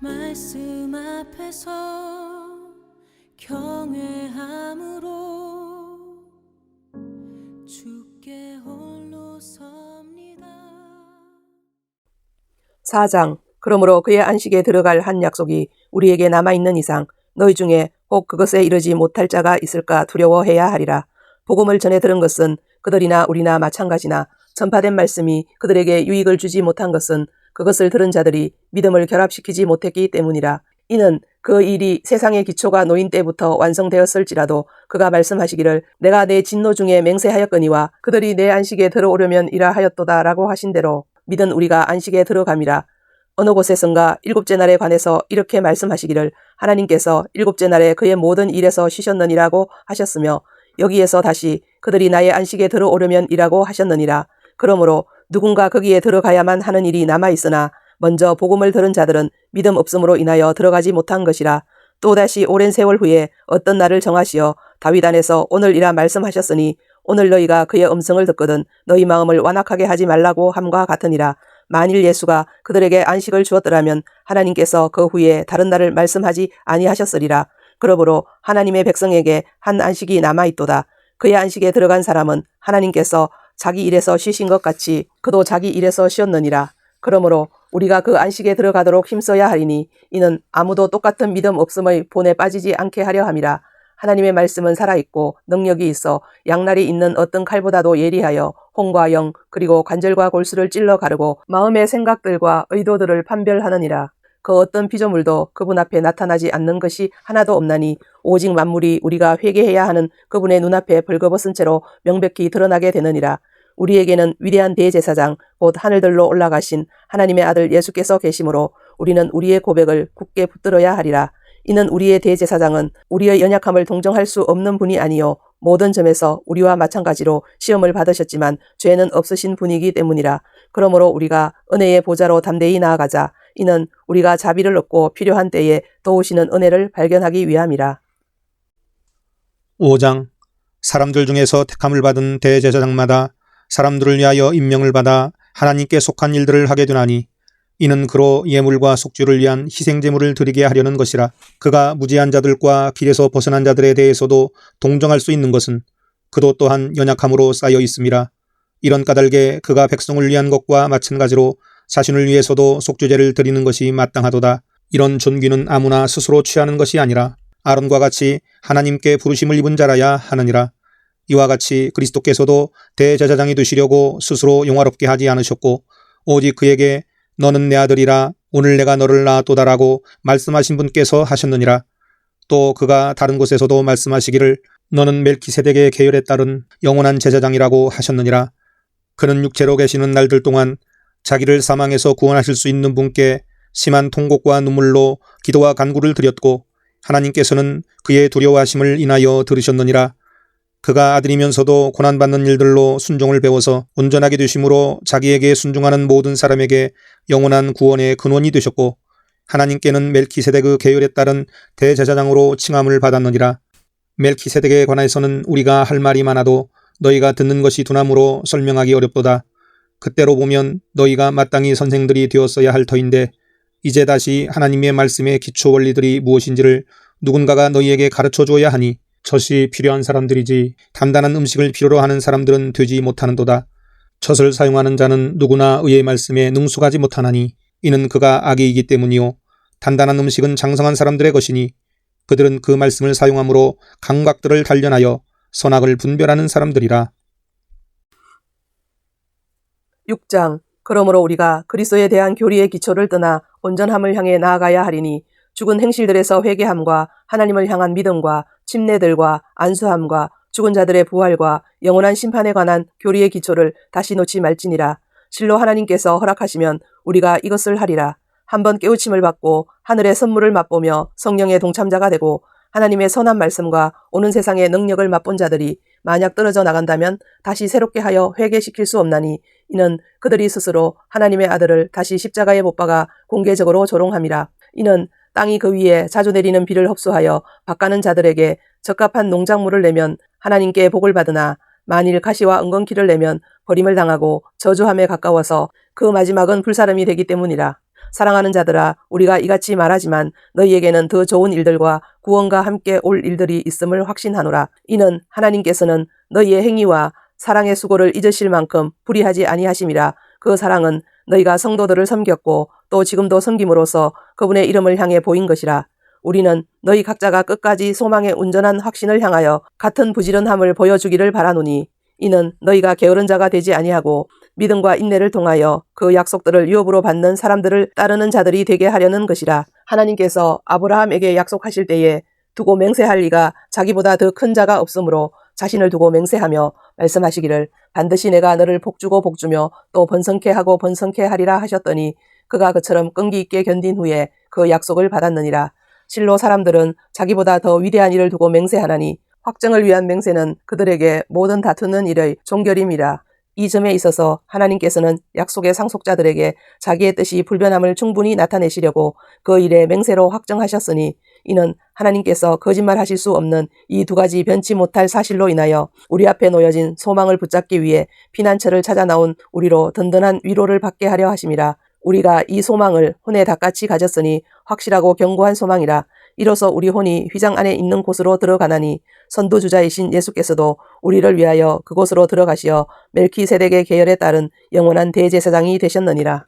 말씀 앞에서 경외함으로 주께 홀로 섭니다. 4장. 그러므로 그의 안식에 들어갈 한 약속이 우리에게 남아있는 이상 너희 중에 혹 그것에 이르지 못할 자가 있을까 두려워해야 하리라. 복음을 전해 들은 것은 그들이나 우리나 마찬가지나 전파된 말씀이 그들에게 유익을 주지 못한 것은 그것을 들은 자들이 믿음을 결합시키지 못했기 때문이라. 이는 그 일이 세상의 기초가 놓인 때부터 완성되었을지라도 그가 말씀하시기를 내가 내 진노 중에 맹세하였거니와 그들이 내 안식에 들어오려면 이라 하였도다 라고 하신 대로 믿은 우리가 안식에 들어감이라. 어느 곳에선가 일곱째 날에 관해서 이렇게 말씀하시기를 하나님께서 일곱째 날에 그의 모든 일에서 쉬셨느니라고 하셨으며 여기에서 다시 그들이 나의 안식에 들어오려면 이라고 하셨느니라. 그러므로 누군가 거기에 들어가야만 하는 일이 남아있으나 먼저 복음을 들은 자들은 믿음 없음으로 인하여 들어가지 못한 것이라. 또다시 오랜 세월 후에 어떤 날을 정하시어 다윗 안에서 오늘이라 말씀하셨으니 오늘 너희가 그의 음성을 듣거든 너희 마음을 완악하게 하지 말라고 함과 같으니라. 만일 예수가 그들에게 안식을 주었더라면 하나님께서 그 후에 다른 날을 말씀하지 아니하셨으리라. 그러므로 하나님의 백성에게 한 안식이 남아있도다. 그의 안식에 들어간 사람은 하나님께서 자기 일에서 쉬신 것 같이 그도 자기 일에서 쉬었느니라. 그러므로 우리가 그 안식에 들어가도록 힘써야 하리니 이는 아무도 똑같은 믿음 없음의 본에 빠지지 않게 하려 함이라. 하나님의 말씀은 살아있고 능력이 있어 양날이 있는 어떤 칼보다도 예리하여 혼과 영 그리고 관절과 골수를 찔러 가르고 마음의 생각들과 의도들을 판별하느니라. 그 어떤 피조물도 그분 앞에 나타나지 않는 것이 하나도 없나니 오직 만물이 우리가 회개해야 하는 그분의 눈앞에 벌거벗은 채로 명백히 드러나게 되느니라. 우리에게는 위대한 대제사장 곧 하늘들로 올라가신 하나님의 아들 예수께서 계시므로 우리는 우리의 고백을 굳게 붙들어야 하리라. 이는 우리의 대제사장은 우리의 연약함을 동정할 수 없는 분이 아니요 모든 점에서 우리와 마찬가지로 시험을 받으셨지만 죄는 없으신 분이기 때문이라. 그러므로 우리가 은혜의 보좌로 담대히 나아가자. 이는 우리가 자비를 얻고 필요한 때에 도우시는 은혜를 발견하기 위함이라. 5장. 사람들 중에서 택함을 받은 대제사장마다 사람들을 위하여 임명을 받아 하나님께 속한 일들을 하게 되나니 이는 그로 예물과 속죄를 위한 희생제물을 드리게 하려는 것이라. 그가 무지한 자들과 길에서 벗어난 자들에 대해서도 동정할 수 있는 것은 그도 또한 연약함으로 쌓여 있음이라. 이런 까닭에 그가 백성을 위한 것과 마찬가지로 자신을 위해서도 속죄제를 드리는 것이 마땅하도다. 이런 존귀는 아무나 스스로 취하는 것이 아니라 아론과 같이 하나님께 부르심을 입은 자라야 하느니라. 이와 같이 그리스도께서도 대제사장이 되시려고 스스로 영화롭게 하지 않으셨고 오직 그에게 너는 내 아들이라 오늘 내가 너를 낳았도다라고 말씀하신 분께서 하셨느니라. 또 그가 다른 곳에서도 말씀하시기를 너는 멜키세덱의 계열에 따른 영원한 제사장이라고 하셨느니라. 그는 육체로 계시는 날들 동안 자기를 사망에서 구원하실 수 있는 분께 심한 통곡과 눈물로 기도와 간구를 드렸고 하나님께서는 그의 두려워하심을 인하여 들으셨느니라. 그가 아들이면서도 고난받는 일들로 순종을 배워서 온전하게 되심으로 자기에게 순종하는 모든 사람에게 영원한 구원의 근원이 되셨고 하나님께는 멜키세덱의 계열에 따른 대제사장으로 칭함을 받았느니라. 멜키세덱에 관해서는 우리가 할 말이 많아도 너희가 듣는 것이 두나무로 설명하기 어렵도다. 그때로 보면 너희가 마땅히 선생들이 되었어야 할 터인데 이제 다시 하나님의 말씀의 기초 원리들이 무엇인지를 누군가가 너희에게 가르쳐 줘야 하니 젖이 필요한 사람들이지 단단한 음식을 필요로 하는 사람들은 되지 못하는도다. 젖을 사용하는 자는 누구나 의의 말씀에 능숙하지 못하나니 이는 그가 악이기 때문이요 단단한 음식은 장성한 사람들의 것이니 그들은 그 말씀을 사용함으로 감각들을 단련하여 선악을 분별하는 사람들이라. 6장. 그러므로 우리가 그리스도에 대한 교리의 기초를 떠나 온전함을 향해 나아가야 하리니 죽은 행실들에서 회개함과 하나님을 향한 믿음과 침례들과 안수함과 죽은 자들의 부활과 영원한 심판에 관한 교리의 기초를 다시 놓지 말지니라. 실로 하나님께서 허락하시면 우리가 이것을 하리라. 한번 깨우침을 받고 하늘의 선물을 맛보며 성령의 동참자가 되고 하나님의 선한 말씀과 오는 세상의 능력을 맛본 자들이 만약 떨어져 나간다면 다시 새롭게 하여 회개시킬 수 없나니 이는 그들이 스스로 하나님의 아들을 다시 십자가에 못 박아 공개적으로 조롱함이라. 이는 땅이 그 위에 자주 내리는 비를 흡수하여 밭가는 자들에게 적합한 농작물을 내면 하나님께 복을 받으나 만일 가시와 은건키를 내면 버림을 당하고 저주함에 가까워서 그 마지막은 불사름이 되기 때문이라. 사랑하는 자들아, 우리가 이같이 말하지만 너희에게는 더 좋은 일들과 구원과 함께 올 일들이 있음을 확신하노라. 이는 하나님께서는 너희의 행위와 사랑의 수고를 잊으실 만큼 불의하지 아니하심이라. 그 사랑은 너희가 성도들을 섬겼고 또 지금도 섬김으로써 그분의 이름을 향해 보인 것이라. 우리는 너희 각자가 끝까지 소망의 온전한 확신을 향하여 같은 부지런함을 보여주기를 바라노니, 이는 너희가 게으른 자가 되지 아니하고 믿음과 인내를 통하여 그 약속들을 유업으로 받는 사람들을 따르는 자들이 되게 하려는 것이라. 하나님께서 아브라함에게 약속하실 때에 두고 맹세할 리가 자기보다 더 큰 자가 없으므로 자신을 두고 맹세하며 말씀하시기를 반드시 내가 너를 복주고 복주며 또 번성케 하고 번성케 하리라 하셨더니 그가 그처럼 끈기 있게 견딘 후에 그 약속을 받았느니라. 실로 사람들은 자기보다 더 위대한 일을 두고 맹세하나니 확정을 위한 맹세는 그들에게 모든 다투는 일의 종결임이라. 이 점에 있어서 하나님께서는 약속의 상속자들에게 자기의 뜻이 불변함을 충분히 나타내시려고 그 일에 맹세로 확정하셨으니, 이는 하나님께서 거짓말하실 수 없는 이 두 가지 변치 못할 사실로 인하여 우리 앞에 놓여진 소망을 붙잡기 위해 피난처를 찾아 나온 우리로 든든한 위로를 받게 하려 하심이라. 우리가 이 소망을 혼에 닭같이 가졌으니 확실하고 견고한 소망이라. 이로써 우리 혼이 휘장 안에 있는 곳으로 들어가나니 선두주자이신 예수께서도 우리를 위하여 그곳으로 들어가시어 멜키세덱의 계열에 따른 영원한 대제사장이 되셨느니라.